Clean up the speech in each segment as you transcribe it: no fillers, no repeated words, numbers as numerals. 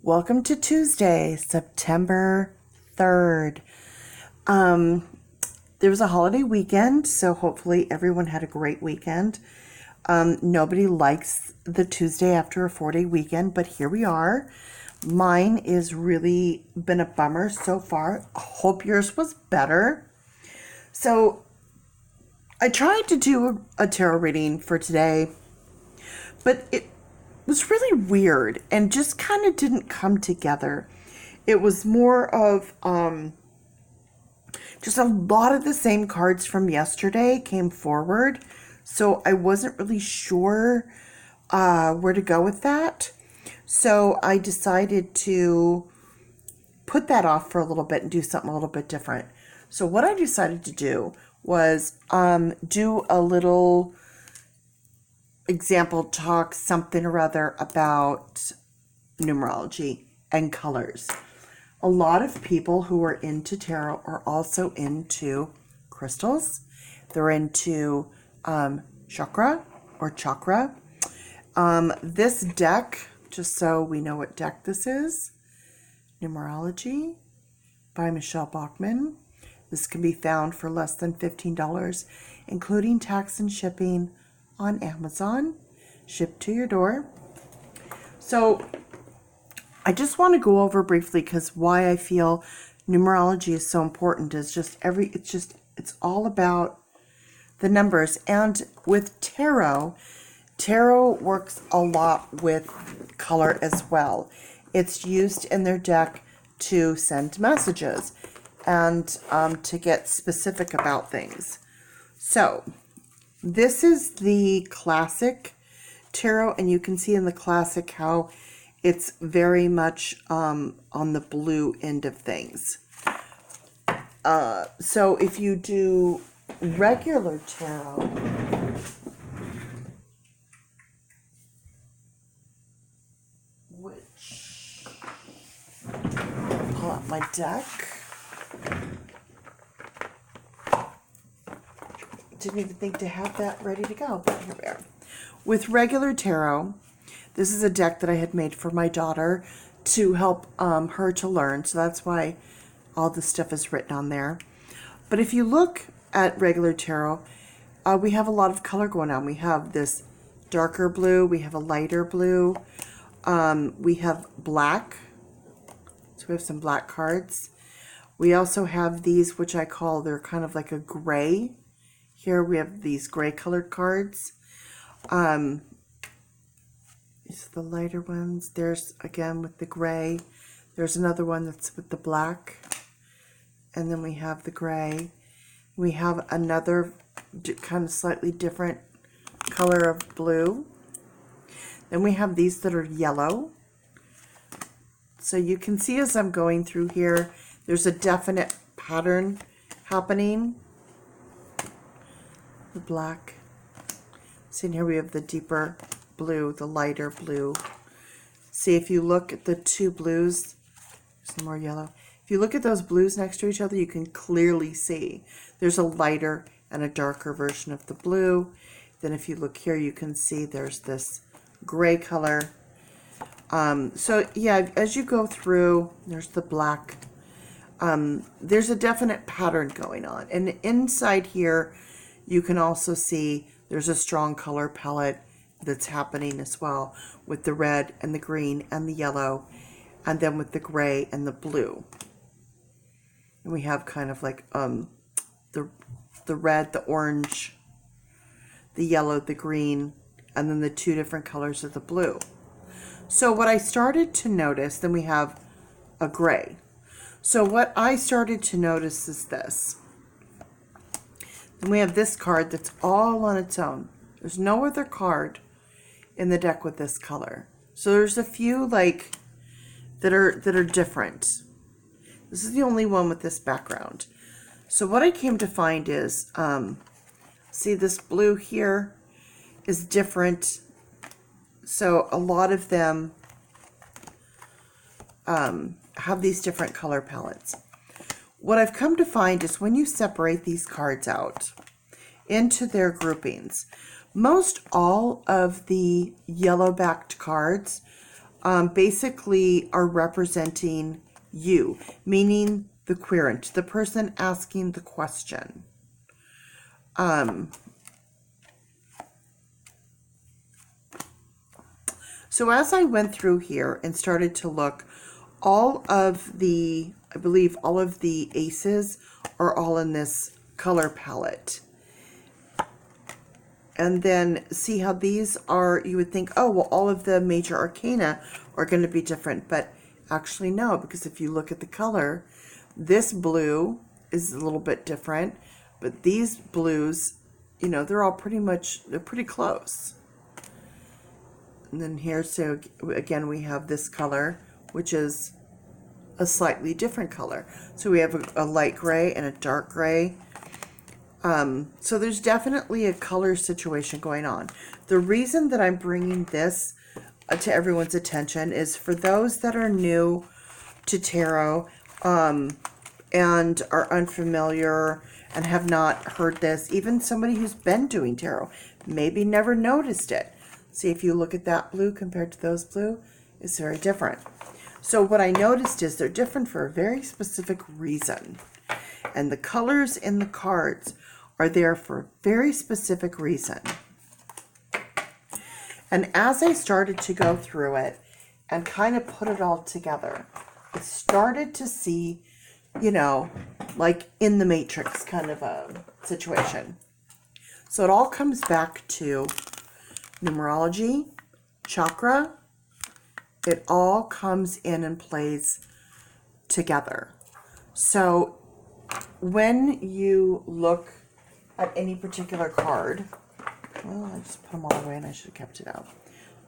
Welcome to Tuesday, September 3rd. Um, there was a holiday weekend, so hopefully everyone had a great weekend. Nobody likes the Tuesday after a 4-day weekend, but here we are. Mine is really been a bummer so far. Hope yours was better. So I tried to do a tarot reading for today, but it was really weird and just kind of didn't come together. It was more of just a lot of the same cards from yesterday came forward, so I wasn't really sure where to go with that. So I decided to put that off for a little bit and do something a little bit different. So what I decided to do was do a little example talk, something or other about numerology and colors. A lot of people who are into tarot are also into crystals. They're into chakra. This deck, just so we know what deck this is, Numerology by Michelle Bachman. This can be found for less than $15, including tax and shipping on Amazon, shipped to your door. So I just want to go over briefly because why I feel numerology is so important is it's all about the numbers. And with tarot works a lot with color as well. It's used in their deck to send messages and to get specific about things. So this is the classic tarot, and you can see in the classic how it's very much on the blue end of things. So if you do regular tarot, which, pull out my deck. Didn't even think to have that ready to go, but here we are. With regular tarot, this is a deck that I had made for my daughter to help her to learn, so that's why all the stuff is written on there. But if you look at regular tarot, we have a lot of color going on. We have this darker blue, we have a lighter blue, we have black, so we have some black cards. We also have these, which I call, they're kind of like a gray. Here we have these gray colored cards. These are the lighter ones. There's, again, with the gray. There's another one that's with the black. And then we have the gray. We have another kind of slightly different color of blue. Then we have these that are yellow. So you can see as I'm going through here, there's a definite pattern happening. The black. See, in here we have the deeper blue, the lighter blue. See, if you look at the two blues, some more yellow. If you look at those blues next to each other, you can clearly see there's a lighter and a darker version of the blue. Then if you look here, you can see there's this gray color. So yeah, as you go through, there's the black. There's a definite pattern going on. And inside here, you can also see there's a strong color palette that's happening as well, with the red and the green and the yellow, and then with the gray and the blue. And we have kind of like the red, the orange, the yellow, the green, and then the two different colors of the blue. So what I started to notice, then we have a gray. So what I started to notice is this. And we have this card that's all on its own. There's no other card in the deck with this color. So there's a few like that are different. This is the only one with this background. So what I came to find is, see this blue here is different. So a lot of them have these different color palettes. What I've come to find is when you separate these cards out into their groupings, most all of the yellow-backed cards basically are representing you, meaning the querent, the person asking the question. So as I went through here and started to look, all of the, I believe all of the aces are all in this color palette. And then see how these are, you would think, oh, well, all of the major arcana are going to be different. But actually, no, because if you look at the color, this blue is a little bit different. But these blues, you know, they're all pretty much, they're pretty close. And then here, so again, we have this color, which is a slightly different color. So we have a light gray and a dark gray. So there's definitely a color situation going on. The reason that I'm bringing this to everyone's attention is for those that are new to tarot and are unfamiliar and have not heard this, even somebody who's been doing tarot, maybe never noticed it. See, if you look at that blue compared to those blue, it's very different. So what I noticed is they're different for a very specific reason. And the colors in the cards are there for a very specific reason. And as I started to go through it and kind of put it all together, I started to see, you know, like in the Matrix kind of a situation. So it all comes back to numerology, chakra. It all comes in and plays together. So when you look at any particular card, well, I just put them all away and I should have kept it out.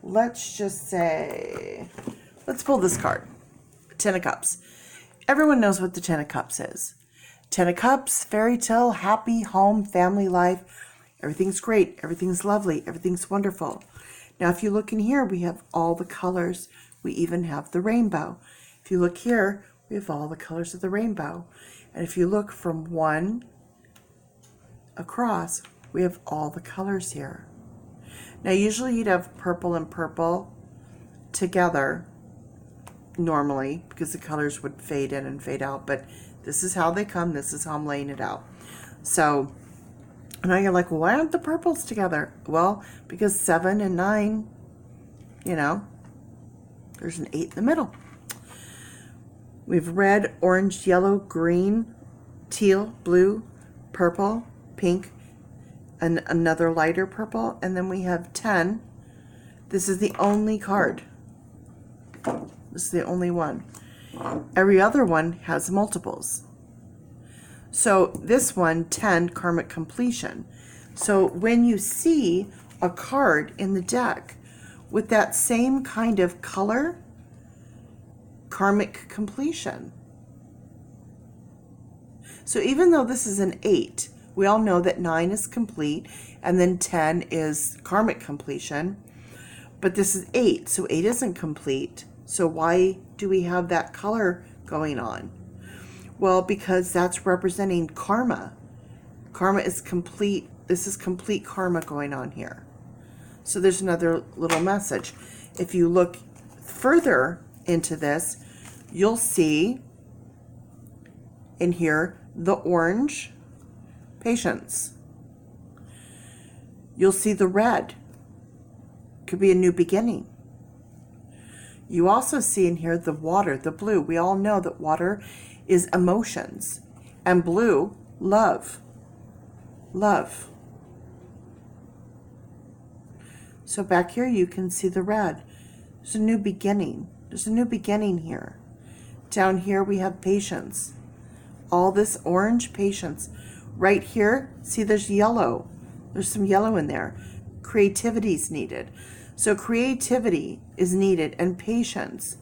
Let's just say, let's pull this card, Ten of Cups. Everyone knows what the Ten of Cups is. Ten of Cups, fairy tale, happy home, family life. Everything's great. Everything's lovely. Everything's wonderful. Now, if you look in here, we have all the colors. We even have the rainbow. If you look here, we have all the colors of the rainbow. And if you look from one across, we have all the colors here. Now, usually you'd have purple and purple together normally because the colors would fade in and fade out. But this is how they come. This is how I'm laying it out. So now you're like, well, why aren't the purples together? Well, because 7 and 9, you know, there's an 8 in the middle. We have red, orange, yellow, green, teal, blue, purple, pink, and another lighter purple. And then we have 10. This is the only card. This is the only one. Every other one has multiples. So this one, 10, karmic completion. So when you see a card in the deck with that same kind of color, karmic completion. So even though this is an 8, we all know that 9 is complete and then 10 is karmic completion. But this is 8, so 8 isn't complete. So why do we have that color going on? Well, because that's representing karma. Karma is complete. This is complete karma going on here. So there's another little message. If you look further into this, you'll see in here the orange, patience. You'll see the red, could be a new beginning. You also see in here the water, the blue. We all know that water is emotions, and blue, love. Love. So back here you can see the red. There's a new beginning. There's a new beginning here. Down here we have patience. All this orange, patience. Right here, see there's yellow. There's some yellow in there. Creativity is needed. So creativity is needed and patience.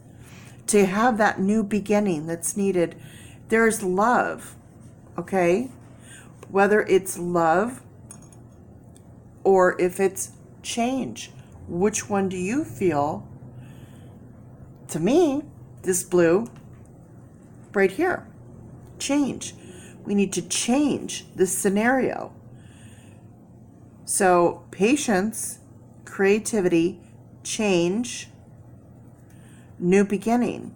To have that new beginning that's needed, there's love, okay? Whether it's love or if it's change, which one do you feel? To me, this blue right here, change. We need to change this scenario. So patience, creativity, change. new beginning.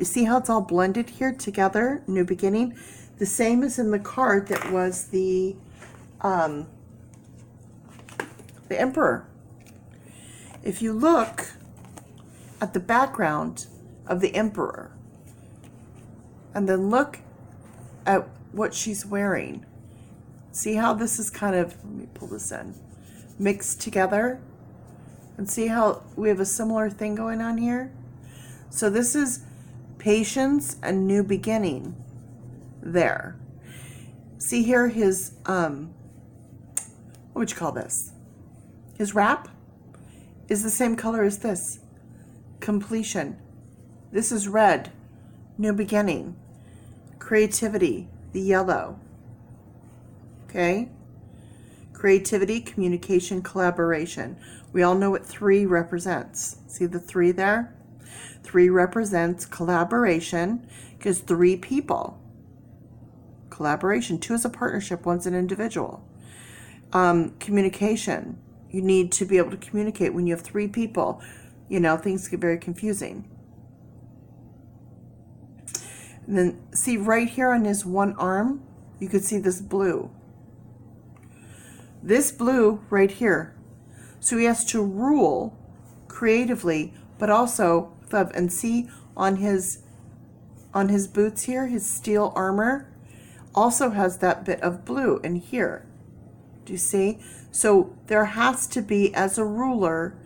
See how it's all blended here together, new beginning? The same as in the card that was the Emperor. If you look at the background of the Emperor, and then look at what she's wearing, see how this is kind of, let me pull this in, mixed together, and see how we have a similar thing going on here? So this is patience and new beginning there. See here his, what would you call this? His wrap is the same color as this. Completion. This is red. New beginning. Creativity, the yellow. Okay? Creativity, communication, collaboration. We all know what 3 represents. See the 3 there? 3 represents collaboration because 3 people. Collaboration. 2 is a partnership, 1's an individual. Communication. You need to be able to communicate when you have 3 people. You know, things get very confusing. And then see right here on his one arm, you could see this blue. This blue right here. So he has to rule creatively, but also love. And see on his boots here, his steel armor also has that bit of blue in here. Do you see? So there has to be, as a ruler,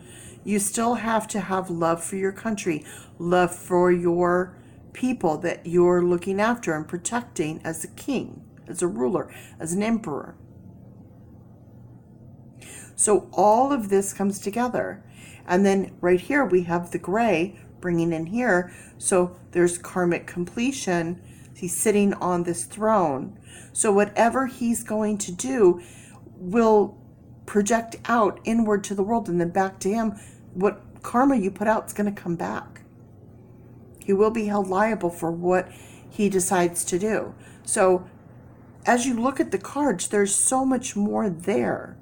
you still have to have love for your country, love for your people that you're looking after and protecting as a king, as a ruler, as an emperor. So all of this comes together. And then right here we have the gray bringing in here. So there's karmic completion. He's sitting on this throne. So whatever he's going to do will project out inward to the world and then back to him. What karma you put out is going to come back. He will be held liable for what he decides to do. So as you look at the cards, there's so much more there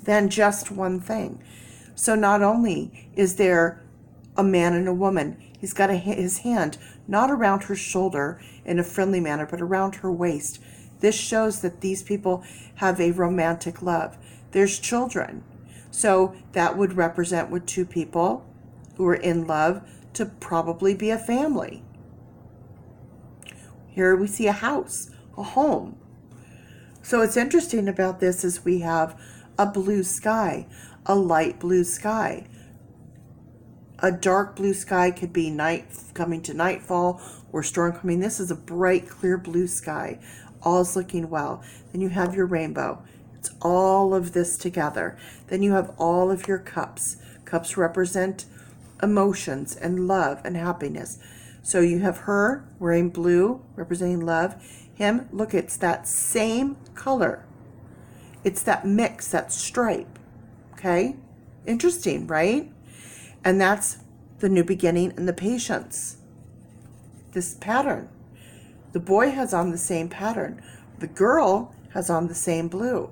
than just one thing. So not only is there a man and a woman, he's got his hand not around her shoulder in a friendly manner, but around her waist. This shows that these people have a romantic love. There's children. So that would represent with 2 people who are in love to probably be a family. Here we see a house, a home. So what's interesting about this is we have a blue sky, a light blue sky. A dark blue sky could be night coming to nightfall or storm coming. This is a bright, clear blue sky. All's looking well. Then you have your rainbow. It's all of this together. Then you have all of your cups. Cups represent emotions and love and happiness. So you have her wearing blue, representing love. Him, look, it's that same color. It's that mix, that stripe. Okay? Interesting, right? And that's the new beginning and the patience. This pattern. The boy has on the same pattern. The girl has on the same blue.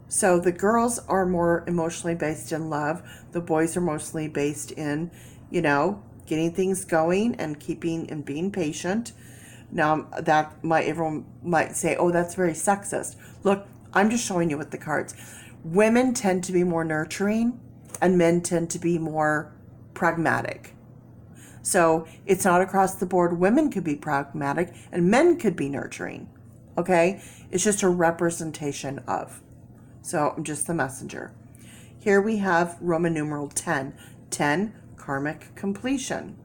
So the girls are more emotionally based in love. The boys are mostly based in, you know, getting things going and keeping and being patient. Now everyone might say, oh, that's very sexist. Look, I'm just showing you with the cards. Women tend to be more nurturing and men tend to be more pragmatic. So it's not across the board. Women could be pragmatic and men could be nurturing. Okay? It's just a representation of. So I'm just the messenger. Here we have Roman numeral 10. 10, karmic completion.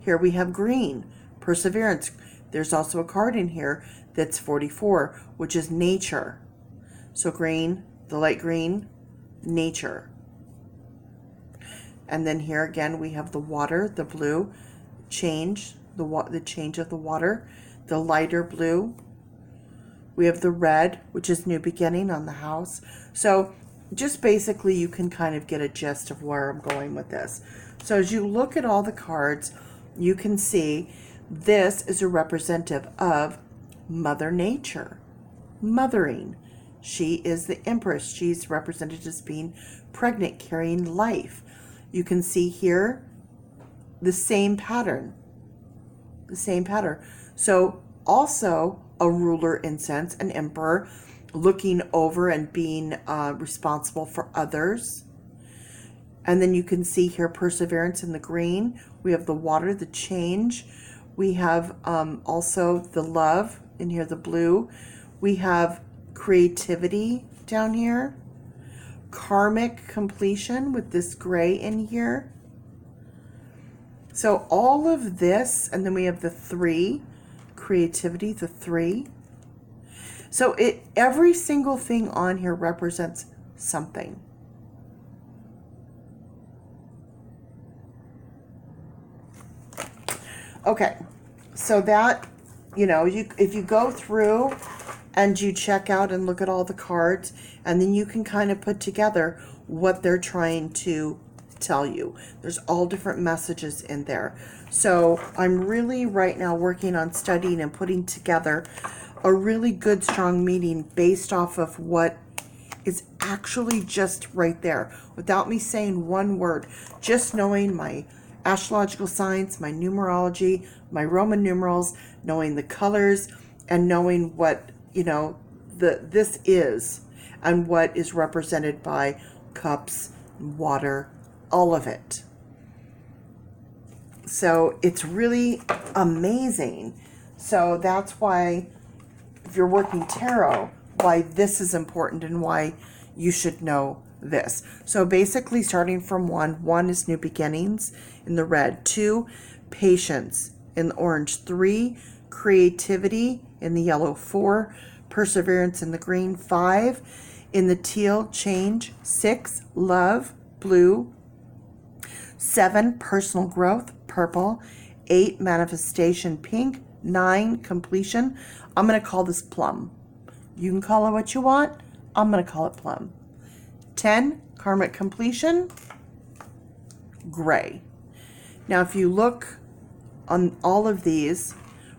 Here we have green, perseverance. There's also a card in here that's 44, which is nature. So green, the light green, nature. And then here again we have the water, the blue, change, the change of the water, the lighter blue. We have the red, which is new beginning on the house. So just basically you can kind of get a gist of where I'm going with this. So as you look at all the cards, you can see this is a representative of Mother Nature, mothering. She is the Empress. She's represented as being pregnant, carrying life. you can see here the same pattern. The same pattern. So also a ruler in sense, an emperor, looking over and being responsible for others. And then you can see here perseverance in the green. We have the water, the change. We have also the love in here, the blue. We have creativity down here. Karmic completion with this gray in here. So all of this, and then we have the 3, creativity, the 3. So every single thing on here represents something. Okay, so that, if you go through and you check out and look at all the cards, and then you can kind of put together what they're trying to tell you. There's all different messages in there. So I'm really right now working on studying and putting together a really good, strong meaning based off of what is actually just right there, without me saying one word, just knowing my astrological science, my numerology, my Roman numerals, knowing the colors, and knowing what, this is, and what is represented by cups, water, all of it. So it's really amazing. So that's why, if you're working tarot, why this is important and why you should know this. So basically starting from 1 is new beginnings in the red, 2, patience in the orange, 3, creativity in the yellow, 4, perseverance in the green, 5, in the teal, change, 6, love, blue, 7, personal growth, purple, 8, manifestation, pink, 9, completion. I'm going to call this plum. You can call it what you want. I'm going to call it plum. 10, karmic completion, gray. Now, if you look on all of these,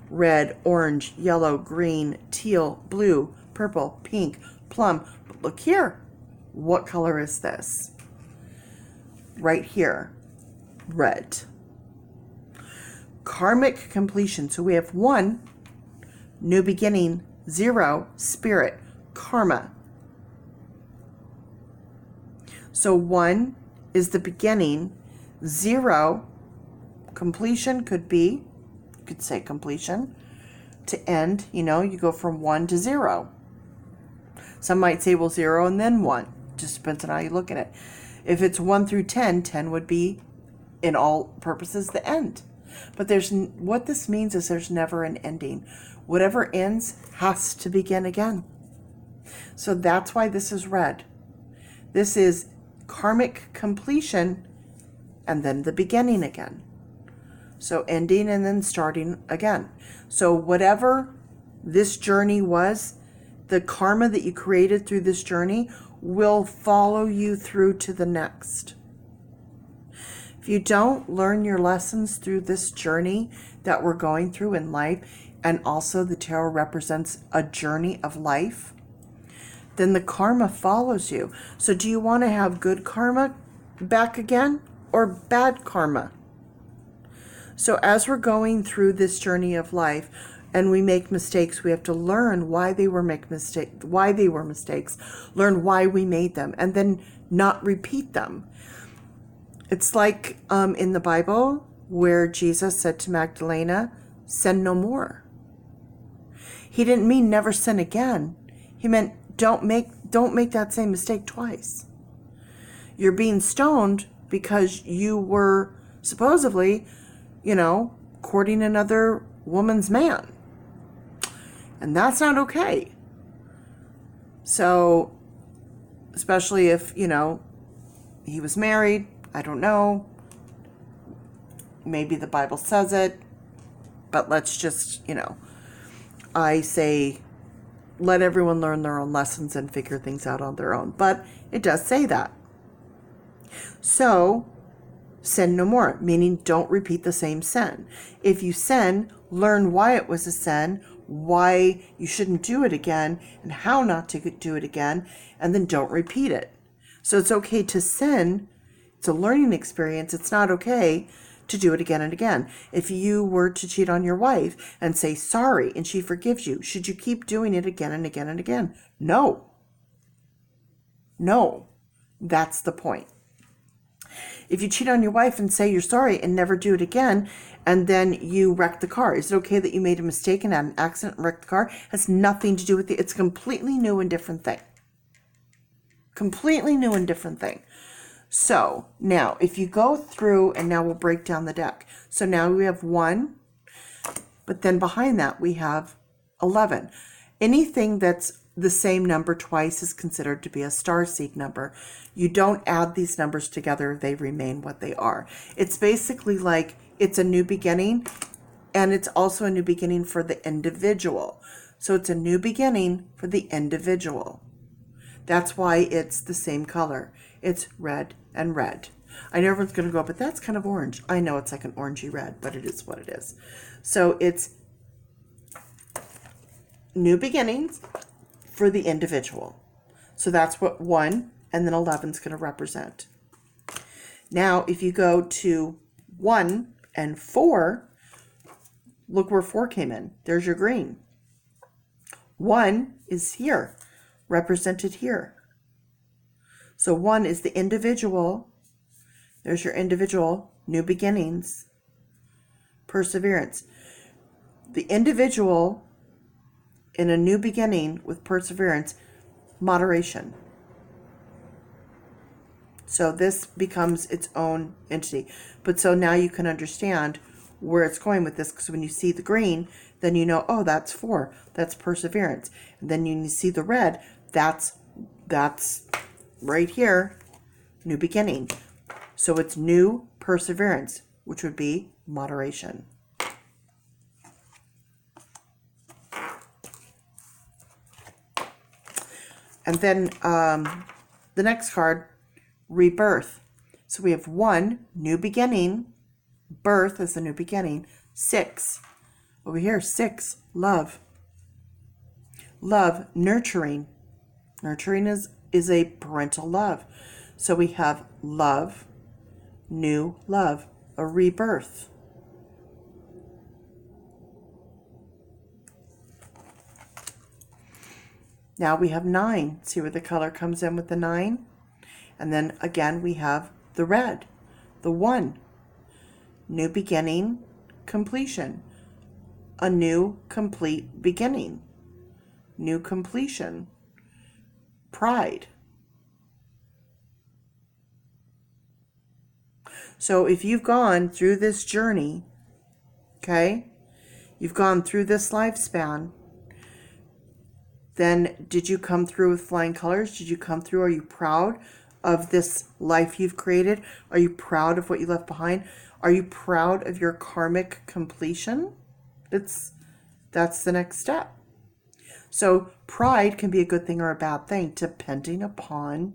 red, orange, yellow, green, teal, blue, purple, pink, plum. But look here. What color is this? Right here, red. Karmic completion. So we have 1, new beginning, 0, spirit, karma. So 1 is the beginning, 0, completion could be, you could say completion, to end, you go from 1 to 0. Some might say, well, 0 and then 1. Just depends on how you look at it. If it's 1 through 10, 10 would be, in all purposes, the end. But what this means is there's never an ending. Whatever ends has to begin again. So that's why this is red. This is karmic completion and then the beginning again. So ending and then starting again. So whatever this journey was, the karma that you created through this journey will follow you through to the next. If you don't learn your lessons through this journey that we're going through in life, and also the tarot represents a journey of life, then the karma follows you. So do you want to have good karma back again or bad karma? So as we're going through this journey of life and we make mistakes, we have to learn why they were mistakes, learn why we made them, and then not repeat them. It's like in the Bible where Jesus said to Magdalena, sin no more. He didn't mean never sin again. He meant don't make that same mistake twice. You're being stoned because you were supposedly, courting another woman's man. And that's not okay. So, especially if, he was married, I don't know. Maybe the Bible says it, but let's just, I say, let everyone learn their own lessons and figure things out on their own. But it does say that. So, sin no more, meaning don't repeat the same sin. If you sin, learn why it was a sin, why you shouldn't do it again, and how not to do it again, and then don't repeat it. So it's okay to sin It's a learning experience. It's not okay to do it again and again. If you were to cheat on your wife and say sorry and she forgives you, should you keep doing it again and again and again? No. No. That's the point. If you cheat on your wife and say you're sorry and never do it again, and then you wreck the car, is it okay that you made a mistake and had an accident and wrecked the car? It has nothing to do with it. It's a completely new and different thing. Completely new and different thing. So now if you go through, and now we'll break down the deck. So now we have 1, but then behind that we have 11. Anything that's the same number twice is considered to be a starseed number. You don't add these numbers together. They remain what they are. It's basically like it's a new beginning, and it's also a new beginning for the individual. So it's a new beginning for the individual. That's why it's the same color. It's red and red. I know everyone's going to go, but that's kind of orange. I know it's like an orangey red, but it is what it is. So it's new beginnings for the individual. So that's what 1 and then 11 is going to represent. Now, if you go to 1 and 4, look where 4 came in. There's your green. 1 is here, represented here. So 1 is the individual. There's your individual, new beginnings, perseverance. The individual in a new beginning with perseverance, moderation. So this becomes its own entity. But so now you can understand where it's going with this, because when you see the green, then you know, oh, that's 4. That's perseverance. And then you see the red, that's right here, new beginning. So it's new perseverance, which would be moderation. And then the next card, rebirth. So we have 1, new beginning. Birth is the new beginning. 6. Over here, 6, love. Love, nurturing. Nurturing is a parental love. So we have love, new love, a rebirth. Now we have 9. See where the color comes in with the 9? And then again we have the red, the 1. New beginning, completion. A new, complete beginning. New completion. Pride. So if you've gone through this journey, okay, you've gone through this lifespan, then did you come through with flying colors? Did you come through? Are you proud of this life you've created? Are you proud of what you left behind? Are you proud of your karmic completion? That's the next step. So pride can be a good thing or a bad thing, depending upon.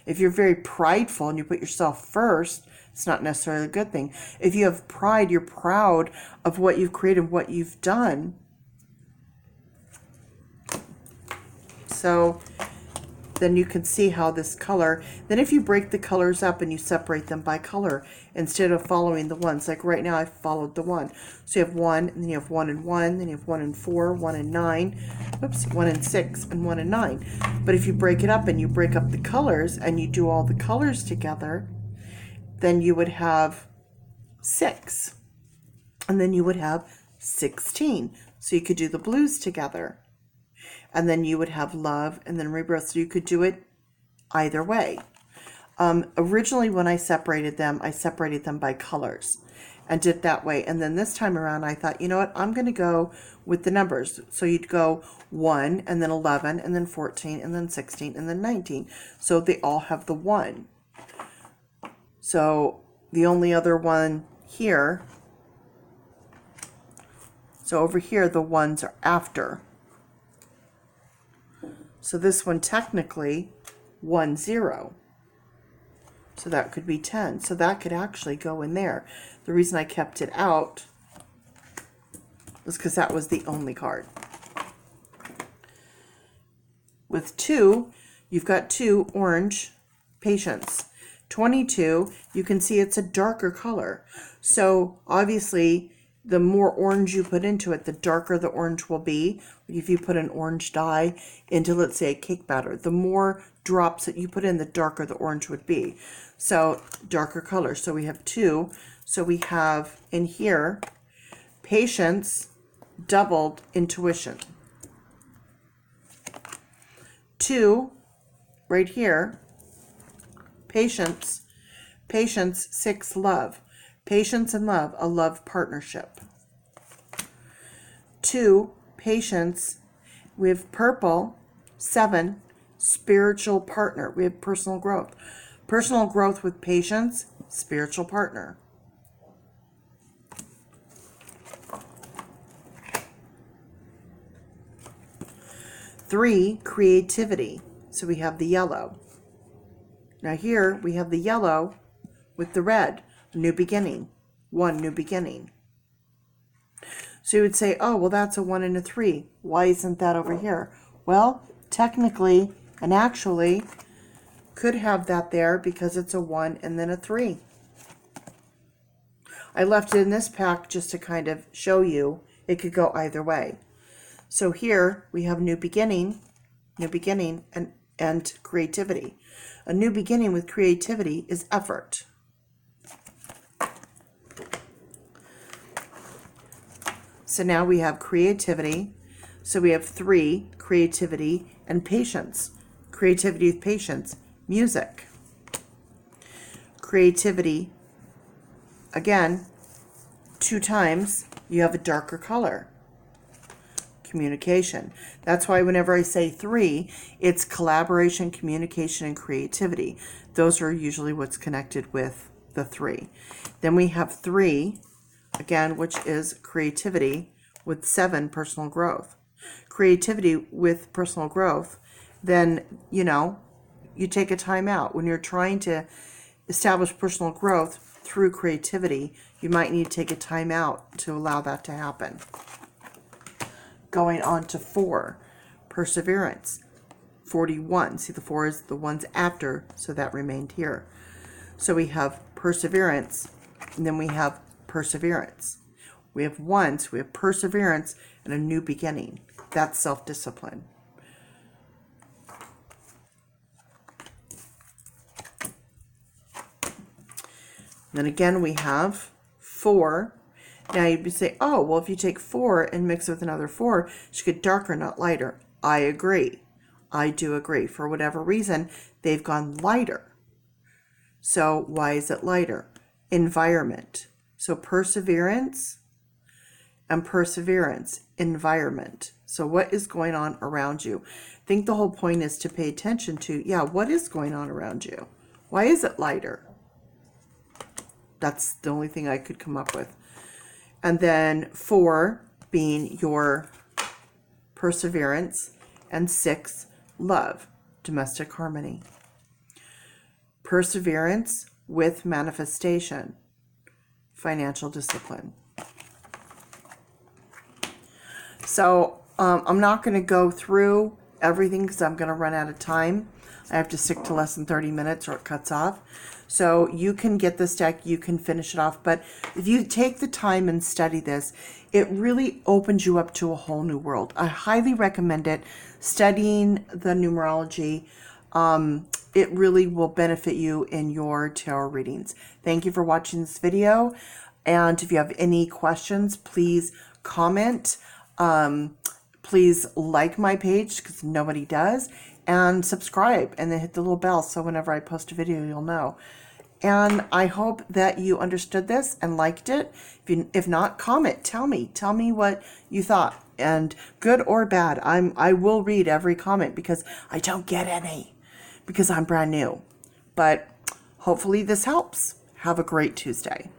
If you're very prideful and you put yourself first, it's not necessarily a good thing. If you have pride, you're proud of what you've created, what you've done. So then you can see how this color, then if you break the colors up and you separate them by color instead of following the ones, like right now I followed the 1. So you have 1, and then you have 1 and 1, then you have 1 and 4, 1 and 9, 1 and 6, and 1 and 9. But if you break it up and you break up the colors and you do all the colors together, then you would have 6. And then you would have 16. So you could do the blues together. And then you would have love and then rebirth. So you could do it either way. Originally, when I separated them by colors and did it that way. And then this time around, I thought, you know what? I'm going to go with the numbers. So you'd go 1 and then 11 and then 14 and then 16 and then 19. So they all have the 1. So the only other one here, so over here, the 1s are after. So this one technically 1, 0. So that could be 10. So that could actually go in there. The reason I kept it out was because that was the only card. With 2, you've got 2 orange, patience. 22, you can see it's a darker color. So obviously, the more orange you put into it, the darker the orange will be. If you put an orange dye into, let's say, a cake batter, the more drops that you put in, the darker the orange would be. So darker color. So we have 2. So we have in here, patience, doubled intuition. 2, right here, patience, 6, love. Patience and love, a love partnership. 2, patience. We have purple. 7, spiritual partner. We have personal growth. Personal growth with patience, spiritual partner. 3, creativity. So we have the yellow. Now here we have the yellow with the red. New beginning. 1, new beginning. So you would say, oh, well, that's a 1 and a 3. Why isn't that over here? Well, technically and actually could have that there because it's a 1 and then a 3. I left it in this pack just to kind of show you it could go either way. So here we have new beginning and creativity. A new beginning with creativity is effort. So now we have creativity. So we have 3, creativity and patience. Creativity with patience, music. Creativity, again, 2 times, you have a darker color. Communication. That's why whenever I say 3, it's collaboration, communication, and creativity. Those are usually what's connected with the 3. Then we have 3, again, which is creativity with 7, personal growth. Creativity with personal growth, then, you take a time out. When you're trying to establish personal growth through creativity, you might need to take a time out to allow that to happen. Going on to 4, perseverance. 41. See, the 4 is the ones after, so that remained here. So we have perseverance, and then we have perseverance. We have 1, so we have perseverance and a new beginning. That's self-discipline. Then again, we have 4. Now you'd say, oh, well, if you take 4 and mix it with another 4, it should get darker, not lighter. I agree. I do agree. For whatever reason, they've gone lighter. So why is it lighter? Environment. So perseverance and perseverance, environment. So what is going on around you? I think the whole point is to pay attention to, what is going on around you? Why is it lighter? That's the only thing I could come up with. And then 4 being your perseverance, and 6, love, domestic harmony. Perseverance with manifestation, financial discipline. So I'm not going to go through everything because I'm going to run out of time. I have to stick to less than 30 minutes or it cuts off. So you can get this deck, you can finish it off. But if you take the time and study this, it really opens you up to a whole new world. I highly recommend it. Studying the numerology, it really will benefit you in your tarot readings. Thank you for watching this video. And if you have any questions, please comment. Please like my page because nobody does. And subscribe and then hit the little bell so whenever I post a video, you'll know. And I hope that you understood this and liked it. If not, comment. Tell me what you thought, and good or bad. I will read every comment because I don't get any because I'm brand new. But hopefully this helps. Have a great Tuesday.